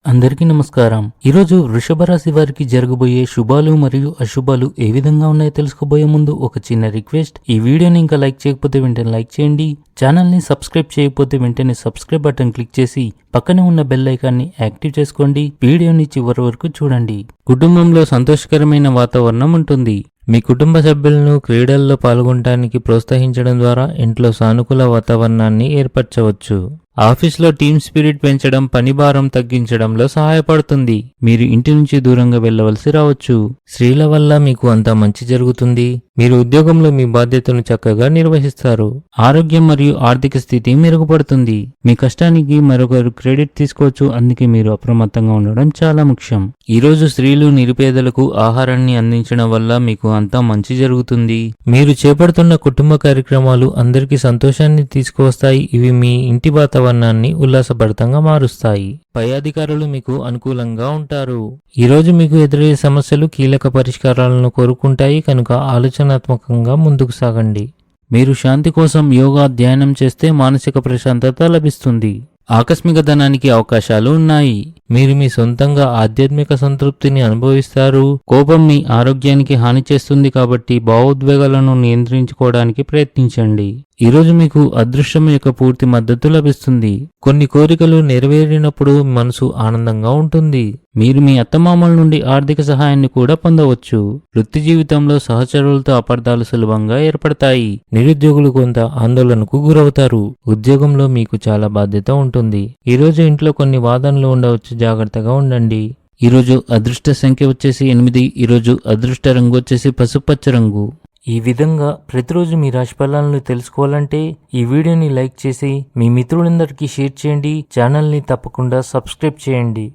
అందరికీ నమస్కారం. ఈరోజు వృషభ రాశి వారికి జరగబోయే శుభాలు మరియు అశుభాలు ఏ విధంగా ఉన్నాయో తెలుసుకోబోయే ముందు ఒక చిన్న రిక్వెస్ట్. ఈ వీడియోని ఇంకా లైక్ చేయకపోతే వెంటనే లైక్ చేయండి. ఛానల్ని సబ్స్క్రైబ్ చేయకపోతే వెంటనే సబ్స్క్రైబ్ బటన్ క్లిక్ చేసి పక్కనే ఉన్న బెల్ ఐకాన్ని యాక్టివ్ చేసుకోండి. వీడియోని చివరి వరకు చూడండి. కుటుంబంలో సంతోషకరమైన వాతావరణం ఉంటుంది. మీ కుటుంబ సభ్యులను క్రీడల్లో పాల్గొనడానికి ప్రోత్సహించడం ద్వారా ఇంట్లో సానుకూల వాతావరణాన్ని ఏర్పరచవచ్చు. ఆఫీస్లో టీమ్ స్పిరిట్ పెంచడం పని భారం తగ్గించడంలో సహాయపడుతుంది. మీరు ఇంటి నుంచి దూరంగా వెళ్ళవలసి రావచ్చు. స్త్రీల వల్ల మీకు అంతా మంచి జరుగుతుంది. మీరు ఉద్యోగంలో మీ బాధ్యతను చక్కగా నిర్వహిస్తారు. ఆరోగ్యం మరియు ఆర్థిక స్థితి మెరుగుపడుతుంది. మీ కష్టానికి మరొకరు క్రెడిట్ తీసుకోవచ్చు. అందుకే మీరు అప్రమత్తంగా ఉండడం చాలా ముఖ్యం. ఈరోజు స్త్రీలు నిరుపేదలకు ఆహారాన్ని అందించడం వల్ల మీకు అంతా మంచి జరుగుతుంది. మీరు చేపడుతున్న కుటుంబ కార్యక్రమాలు అందరికీ సంతోషాన్ని తీసుకువస్తాయి. ఇవి మీ ఇంటి వాతావరణాన్ని ఉల్లాసభరితంగా మారుస్తాయి. పై అధికారులు మీకు అనుకూలంగా ఉంటారు. ఈరోజు మీకు ఎదురయ్యే సమస్యలు కీలక పరిష్కారాలను కోరుకుంటాయి కనుక ఆలోచనాత్మకంగా ముందుకు సాగండి. మీరు శాంతి కోసం యోగా ధ్యానం చేస్తే మానసిక ప్రశాంతత లభిస్తుంది. ఆకస్మిక ధనానికి అవకాశాలు ఉన్నాయి. మీరు మీ సొంతంగా ఆధ్యాత్మిక సంతృప్తిని అనుభవిస్తారు. కోపం మీ ఆరోగ్యానికి హాని చేస్తుంది కాబట్టి భావోద్వేగాలను నియంత్రించుకోవడానికి ప్రయత్నించండి. ఈరోజు మీకు అదృష్టం యొక్క పూర్తి మద్దతు లభిస్తుంది. కొన్ని కోరికలు నెరవేరినప్పుడు మనసు ఆనందంగా ఉంటుంది. మీరు మీ అత్తమామల నుండి ఆర్థిక సహాయాన్ని కూడా పొందవచ్చు. వృత్తి జీవితంలో సహచరులతో అపార్థాలు సులభంగా ఏర్పడతాయి. నిరుద్యోగులు కొంత ఆందోళనకు గురవుతారు. ఉద్యోగంలో మీకు చాలా బాధ్యత ఉంటుంది. ఈరోజు ఇంట్లో కొన్ని వాదనలు ఉండవచ్చు. జాగ్రత్తగా ఉండండి. ఈరోజు అదృష్ట సంఖ్య వచ్చేసి 8. ఈరోజు అదృష్ట రంగు వచ్చేసి పసుపచ్చ రంగు. ఈ విధంగా ప్రతిరోజు మీ రాశి ఫలాలను తెలుసుకోవాలంటే ఈ వీడియోని లైక్ చేసి మీ మిత్రులందరికీ షేర్ చేయండి. ఛానల్ని తప్పకుండా సబ్స్క్రైబ్ చేయండి.